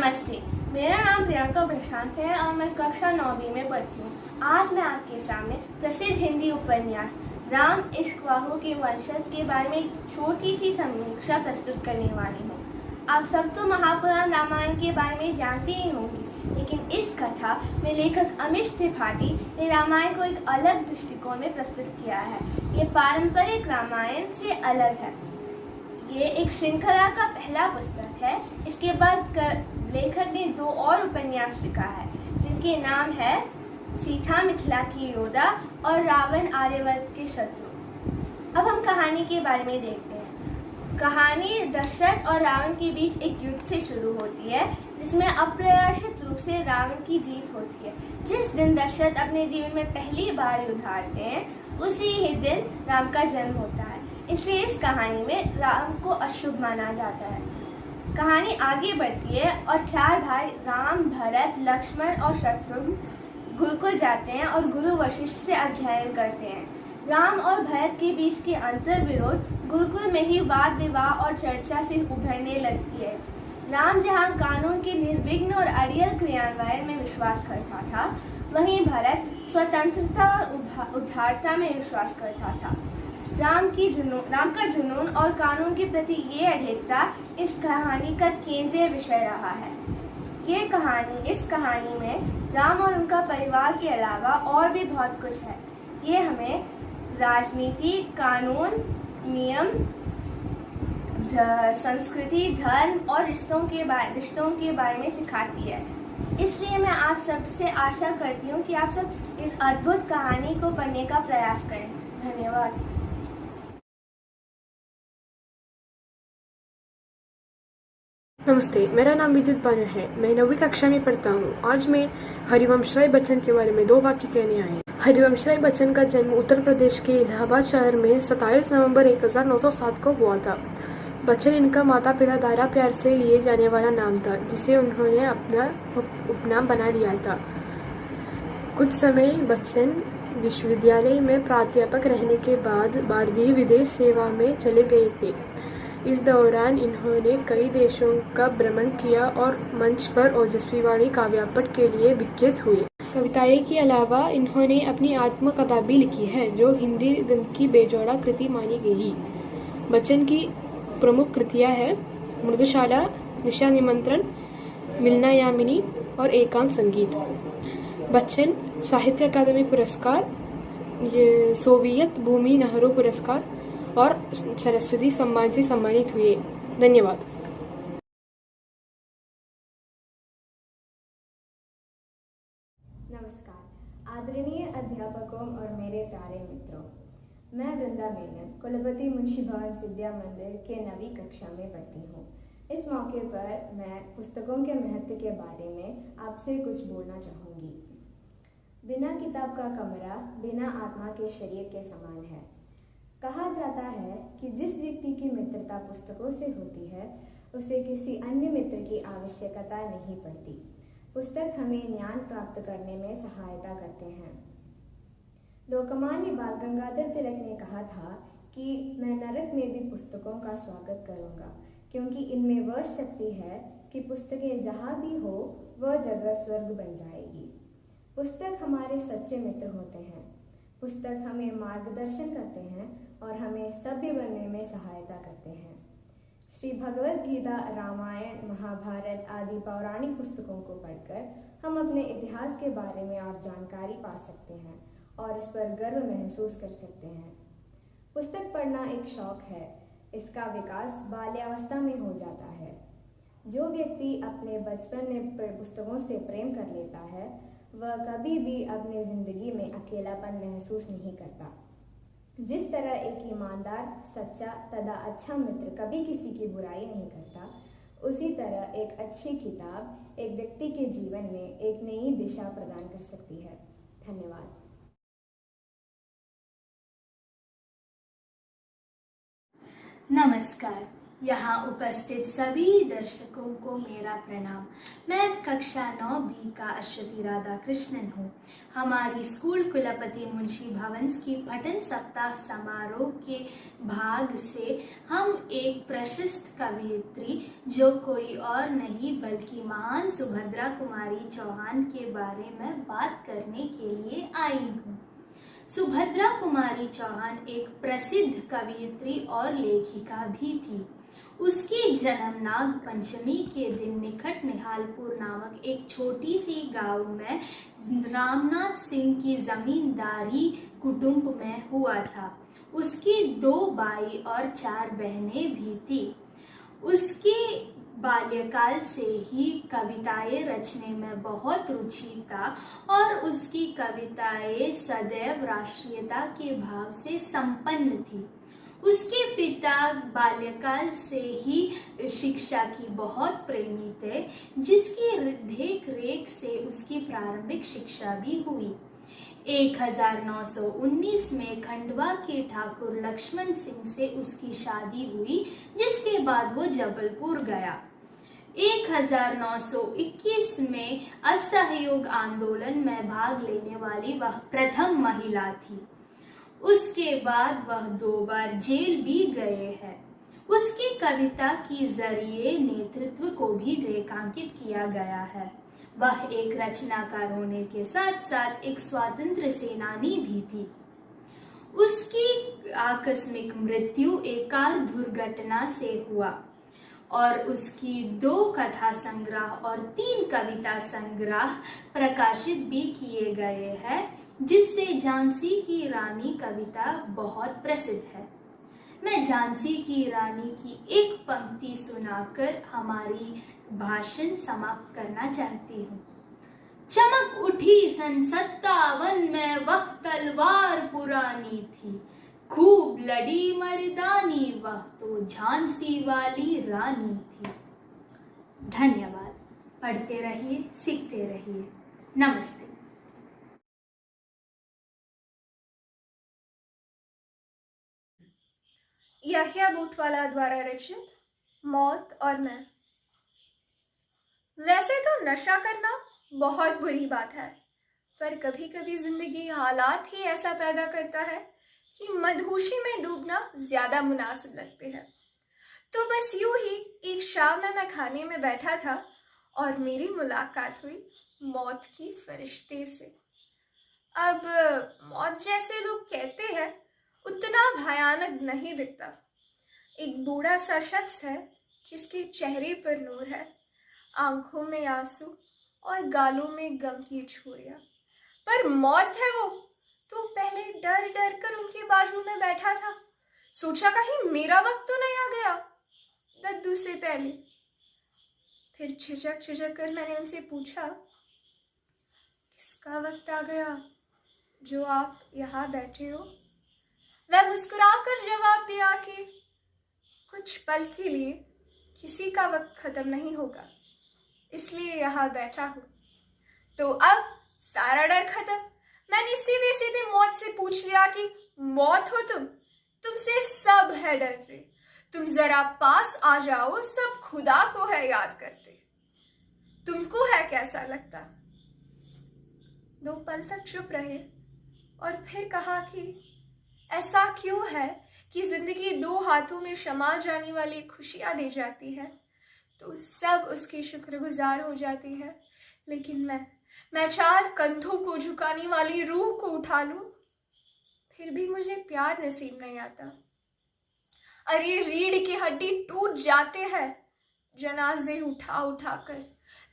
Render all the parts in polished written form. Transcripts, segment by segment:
नमस्ते, मेरा नाम प्रियंका प्रशांत है और मैं कक्षा 9वीं में पढ़ती हूँ। आज मैं आपके सामने प्रसिद्ध हिंदी उपन्यास राम इश्क वाहो के वंशज के बारे में एक छोटी सी समीक्षा प्रस्तुत करने वाली हूँ। आप सब तो महापुराण रामायण के बारे में जानते ही होंगे, लेकिन इस कथा में लेखक अमिश त्रिपाठी ने रामायण को एक अलग दृष्टिकोण में प्रस्तुत किया है। ये पारंपरिक रामायण से अलग है। ये एक श्रृंखला का पहला पुस्तक है। इसके बाद लेखक ने 2 और उपन्यास लिखा है, जिनके नाम है सीता मिथिला की योद्धा और रावण आर्यवर्त के शत्रु। अब हम कहानी के बारे में देखते हैं। कहानी दशरथ और रावण के बीच एक युद्ध से शुरू होती है, जिसमें अप्रत्याशित रूप से रावण की जीत होती है। जिस दिन दशरथ अपने जीवन में पहली बार युद्ध हारते हैं, उसी ही दिन राम का जन्म होता है। इसलिए इस कहानी में राम को अशुभ माना जाता है। कहानी आगे बढ़ती है और 4 भाई राम, भरत, लक्ष्मण और शत्रुघ्न गुरुकुल जाते हैं और गुरु वशिष्ठ से अध्ययन करते हैं। राम और भरत के बीच के अंतर विरोध गुरुकुल में ही वाद विवाद और चर्चा से उभरने लगती है। राम जहाँ कानून के निर्विघ्न और अड़ियल क्रियान्वयन में विश्वास करता था, वहीं भरत स्वतंत्रता और उदारता में विश्वास करता था। राम का जुनून और कानून के प्रति ये अडिगता इस कहानी का केंद्रीय विषय रहा है। इस कहानी में राम और उनका परिवार के अलावा और भी बहुत कुछ है। ये हमें राजनीति, कानून, नियम, संस्कृति, धर्म और रिश्तों के बारे में सिखाती है। इसलिए मैं आप सबसे आशा करती हूँ कि आप सब इस अद्भुत कहानी को पढ़ने का प्रयास करें। धन्यवाद। नमस्ते, मेरा नाम विद्युत बानो है। मैं 9वीं कक्षा में पढ़ता हूँ। आज मैं हरिवंश राय बच्चन के बारे में 2 वाक्य कहने आए। हरिवंश राय बच्चन का जन्म उत्तर प्रदेश के इलाहाबाद शहर में 27 नवंबर 1907 को हुआ था। बच्चन इनका माता पिता द्वारा प्यार से लिए जाने वाला नाम था, जिसे उन्होंने अपना उपनाम बना लिया था। कुछ समय बच्चन विश्वविद्यालय में प्राध्यापक रहने के बाद भारतीय विदेश सेवा में चले गए थे। इस दौरान इन्होंने कई देशों का भ्रमण किया और मंच पर ओजस्वी वाणी काव्यपाठ के लिए विख्यात हुए। कविताएं के अलावा इन्होंने अपनी आत्मकथा भी लिखी है, जो हिंदी गद्य की बेजोड़ा कृति मानी गई। बच्चन की प्रमुख कृतियां हैं मृदुशाला, निशा निमंत्रण, मिलना यामिनी और एकांत संगीत। बच्चन साहित्य अकादमी पुरस्कार, सोवियत भूमि नेहरू पुरस्कार और सरस्वती सम्मान से सम्मानित हुए। धन्यवाद। नमस्कार आदरणीय अध्यापकों और मेरे प्यारे मित्रों, मैं वृंदा मेनन कुलपति मुंशी भवन सिद्धिया मंदिर के 9वीं कक्षा में पढ़ती हूँ। इस मौके पर मैं पुस्तकों के महत्व के बारे में आपसे कुछ बोलना चाहूँगी। बिना किताब का कमरा बिना आत्मा के शरीर के समान है। कहा जाता है कि जिस व्यक्ति की मित्रता पुस्तकों से होती है, उसे किसी अन्य मित्र की आवश्यकता नहीं पड़ती। पुस्तक हमें ज्ञान प्राप्त करने में सहायता करते हैं। लोकमान्य बाल गंगाधर तिलक ने कहा था कि मैं नरक में भी पुस्तकों का स्वागत करूंगा, क्योंकि इनमें वह शक्ति है कि पुस्तकें जहाँ भी हो वह जगह स्वर्ग बन जाएगी। पुस्तक हमारे सच्चे मित्र होते हैं। पुस्तक हमें मार्गदर्शन करते हैं और हमें सभ्य बनने में सहायता करते हैं। श्री भगवद गीता, रामायण, महाभारत आदि पौराणिक पुस्तकों को पढ़कर हम अपने इतिहास के बारे में और जानकारी पा सकते हैं और इस पर गर्व महसूस कर सकते हैं। पुस्तक पढ़ना एक शौक है। इसका विकास बाल्यावस्था में हो जाता है। जो व्यक्ति अपने बचपन में पुस्तकों से प्रेम कर लेता है, वह कभी भी अपनी जिंदगी में अकेलापन महसूस नहीं करता। जिस तरह एक ईमानदार, सच्चा तथा अच्छा मित्र कभी किसी की बुराई नहीं करता, उसी तरह एक अच्छी किताब एक व्यक्ति के जीवन में एक नई दिशा प्रदान कर सकती है। धन्यवाद। नमस्कार, यहाँ उपस्थित सभी दर्शकों को मेरा प्रणाम। मैं कक्षा 9B का अश्वती राधा कृष्णन हूँ। हमारी स्कूल कुलपति मुंशी भवंस की पठन सप्ताह समारोह के भाग से हम एक प्रशस्त कवयित्री जो कोई और नहीं बल्कि महान सुभद्रा कुमारी चौहान के बारे में बात करने के लिए आई हूँ। सुभद्रा कुमारी चौहान एक प्रसिद्ध कवयित्री और लेखिका भी थी। उसकी जन्म नाग पंचमी के दिन निकट निहालपुर नामक एक छोटी सी गांव में रामनाथ सिंह की जमींदारी कुटुंब में हुआ था। उसकी 2 भाई और 4 बहनें भी थी। उसके बाल्यकाल से ही कविताएं रचने में बहुत रुचि था और उसकी कविताएं सदैव राष्ट्रीयता के भाव से संपन्न थी। उसके पिता बाल्यकाल से ही शिक्षा की बहुत प्रेमी थे, जिसकी देख रेख से उसकी प्रारंभिक शिक्षा भी हुई। 1919 में खंडवा के ठाकुर लक्ष्मण सिंह से उसकी शादी हुई, जिसके बाद वो जबलपुर गया। 1921 में असहयोग आंदोलन में भाग लेने वाली वह प्रथम महिला थी। उसके बाद वह 2 बार जेल भी गए हैं। उसकी कविता के जरिए नेतृत्व को भी रेखांकित किया गया है। वह एक रचनाकार होने के साथ साथ एक स्वतंत्र सेनानी भी थी। उसकी आकस्मिक मृत्यु एक कार दुर्घटना से हुआ और उसकी 2 कथा संग्रह और 3 कविता संग्रह प्रकाशित भी किए गए हैं, जिससे झांसी की रानी कविता बहुत प्रसिद्ध है। मैं झांसी की रानी की एक पंक्ति सुनाकर हमारी भाषण समाप्त करना चाहती हूँ। चमक उठी सन 57 में वह तलवार पुरानी थी, खूब लड़ी मर्दानी वह तो झांसी वाली रानी थी। धन्यवाद। पढ़ते रहिए, सीखते रहिए। नमस्ते। यहिया बूटवाला द्वारा रचित मौत और मैं। वैसे तो नशा करना बहुत बुरी बात है, पर कभी कभी जिंदगी हालात ही ऐसा पैदा करता है कि मदहोशी में डूबना ज्यादा मुनासिब लगते हैं। तो बस यूं ही एक शाम में मैं खाने में बैठा था और मेरी मुलाकात हुई मौत की फरिश्ते से। अब मौत जैसे लोग कहते हैं उतना भयानक नहीं दिखता। एक बूढ़ा सा शख्स है जिसके चेहरे पर नूर है, आंखों में आंसू और गालों में गम की छुरियां। पर मौत है वो तो पहले डर डर कर उनके बाजू में बैठा था। सोचा कहीं मेरा वक्त तो नहीं आ गया दद्दू से पहले। फिर झिझक कर मैंने उनसे पूछा, किसका वक्त आ गया जो आप यहाँ बैठे हो? वह मुस्कुराकर जवाब दिया कि कुछ पल के लिए किसी का वक्त खत्म नहीं होगा, इसलिए यहाँ बैठा हूँ। तो अब सारा डर खत्म। मैंने सीधे सीधे मौत से पूछ लिया कि मौत हो तुमसे सब है डरते, तुम जरा पास आ जाओ, सब खुदा को है याद करते, तुमको है कैसा लगता? 2 पल तक चुप रहे और फिर कहा कि ऐसा क्यों है कि जिंदगी 2 हाथों में शमा जाने वाली खुशियां दे जाती है तो सब उसकी शुक्रगुजार हो जाती है, लेकिन मैं 4 कंधों को झुकाने वाली रूह को उठा लूं फिर भी मुझे प्यार नसीब नहीं आता। अरे रीढ़ की हड्डी टूट जाते हैं जनाजे उठा उठा कर,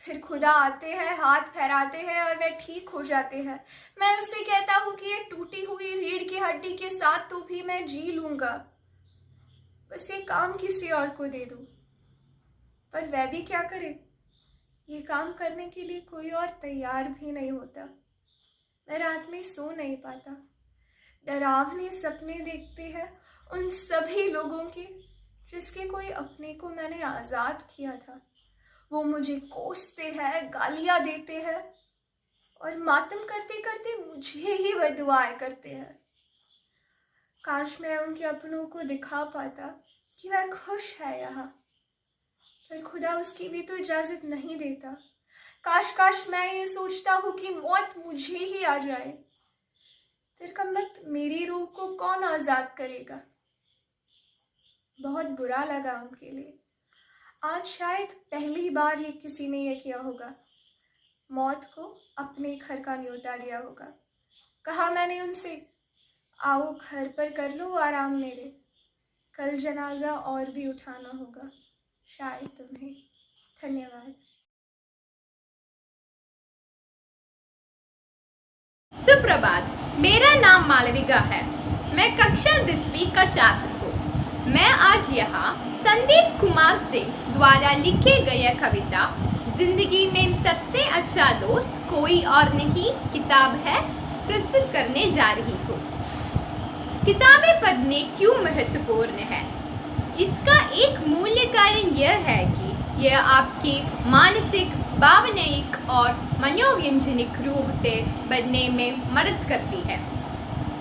फिर खुदा आते हैं, हाथ फहराते हैं और वे ठीक हो जाते हैं। मैं उससे कहता हूँ कि ये टूटी हुई रीढ़ की हड्डी के साथ तो भी मैं जी लूंगा, बस ये काम किसी और को दे दूं। पर वह भी क्या करे, ये काम करने के लिए कोई और तैयार भी नहीं होता। मैं रात में सो नहीं पाता, डरावने सपने देखते हैं उन सभी लोगों के जिसके कोई अपने को मैंने आजाद किया था। वो मुझे कोसते हैं, गालियां देते हैं और मातम करते करते मुझे ही बददुआएं करते हैं। काश मैं उनके अपनों को दिखा पाता कि वह खुश है यहाँ, पर खुदा उसकी भी तो इजाजत नहीं देता। काश काश मैं ये सोचता हूँ कि मौत मुझे ही आ जाए, फिर कमबख्त मेरी रूह को कौन आजाद करेगा। बहुत बुरा लगा उनके लिए। आज शायद पहली बार ही किसी ने यह किया होगा, मौत को अपने घर का न्योता दिया होगा। कहा मैंने उनसे, आओ घर पर कर लो आराम मेरे, कल जनाजा और भी उठाना होगा, शायद तुम्हें। धन्यवाद। सुप्रभात, मेरा नाम मालविका है। मैं कक्षा 10वीं का छात्र हूँ। मैं आज यहाँ संदीप कुमार से द्वारा लिखे गए कविता जिंदगी में सबसे अच्छा दोस्त कोई और नहीं किताब है प्रस्तुत करने जा रही हूँ। किताबें पढ़ने क्यों महत्वपूर्ण है? इसका एक मूल्य कारण यह है कि यह आपकी मानसिक, भावनात्मक और मनोवैज्ञानिक रूप से बढ़ने में मदद करती है।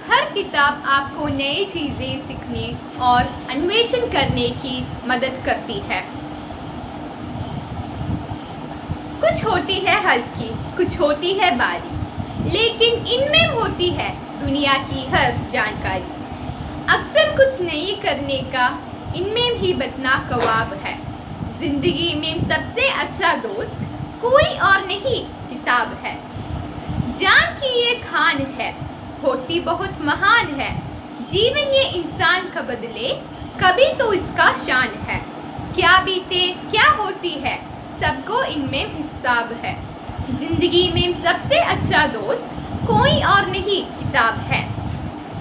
हर किताब आपको नई चीजें सीखने और अन्वेषण करने की मदद करती है। कुछ होती है हल्की, कुछ होती है भारी, लेकिन इनमें होती है दुनिया की हर जानकारी। अक्सर कुछ नहीं करने का इनमें भी बतना ख्वाब है। जिंदगी में सबसे अच्छा दोस्त कोई और नहीं किताब है। जान की ये खान है, होती बहुत महान है। जीवन ये इंसान का बदले, कभी तो इसका शान है। क्या बीते क्या होती है, सबको इनमें हिसाब है। जिंदगी में सबसे अच्छा दोस्त कोई और नहीं किताब है।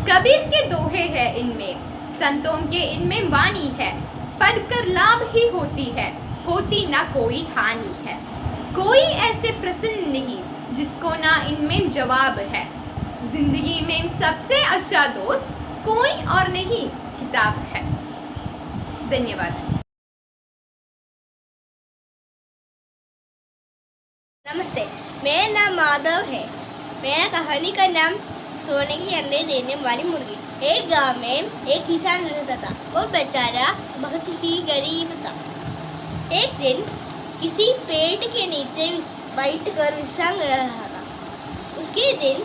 कबीर के दोहे हैं इनमें, संतों के इनमें वाणी है। पढ़कर लाभ ही होती है, होती ना कोई हानि है। कोई ऐसे प्रश्न नहीं जिसको ना इनमें जवाब है। जिंदगी में सबसे अच्छा दोस्त कोई और नहीं किताब है। धन्यवाद। नमस्ते, मेरा नाम माधव है। मेरा कहानी का नाम सोने की अंडे देने वाली मुर्गी। एक गांव में एक किसान रहता था। वो बेचारा बहुत ही गरीब था। एक दिन किसी पेड़ के नीचे बैठकर विश्राम कर रहा था। उसके दिन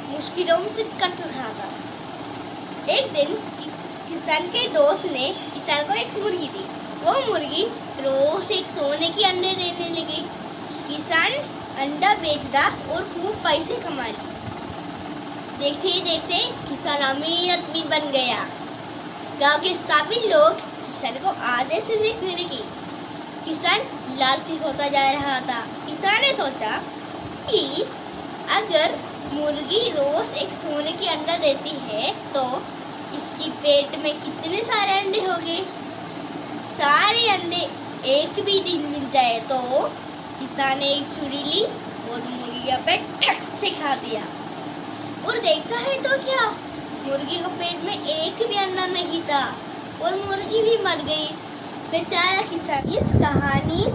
मुश्किलों से कट रहा था। एक दिन किसान के दोस्त ने किसान को एक मुर्गी दी। वो मुर्गी रोज एक सोने की अंडे देने लगी। किसान अंडा बेचता और खूब पैसे कमा लिए। देखते ही देखते किसान अमीर आदमी बन गया। गांव के सभी लोग किसान को आदर से देखने लगे। किसान लालची होता जा रहा था। किसान ने सोचा कि अगर मुर्गी रोज एक सोने की अंडा देती है तो इसकी पेट में कितने सारे अंडे होंगे। सारे अंडे एक भी दिन मिल जाए तो किसान ने एक छुरी ली और मुर्गी का पेट ठक से खा दिया। और देखा है तो क्या, मुर्गी को पेट में एक भी अंडा नहीं था और मुर्गी भी मर गई। बेचारा किसान। इस कहानी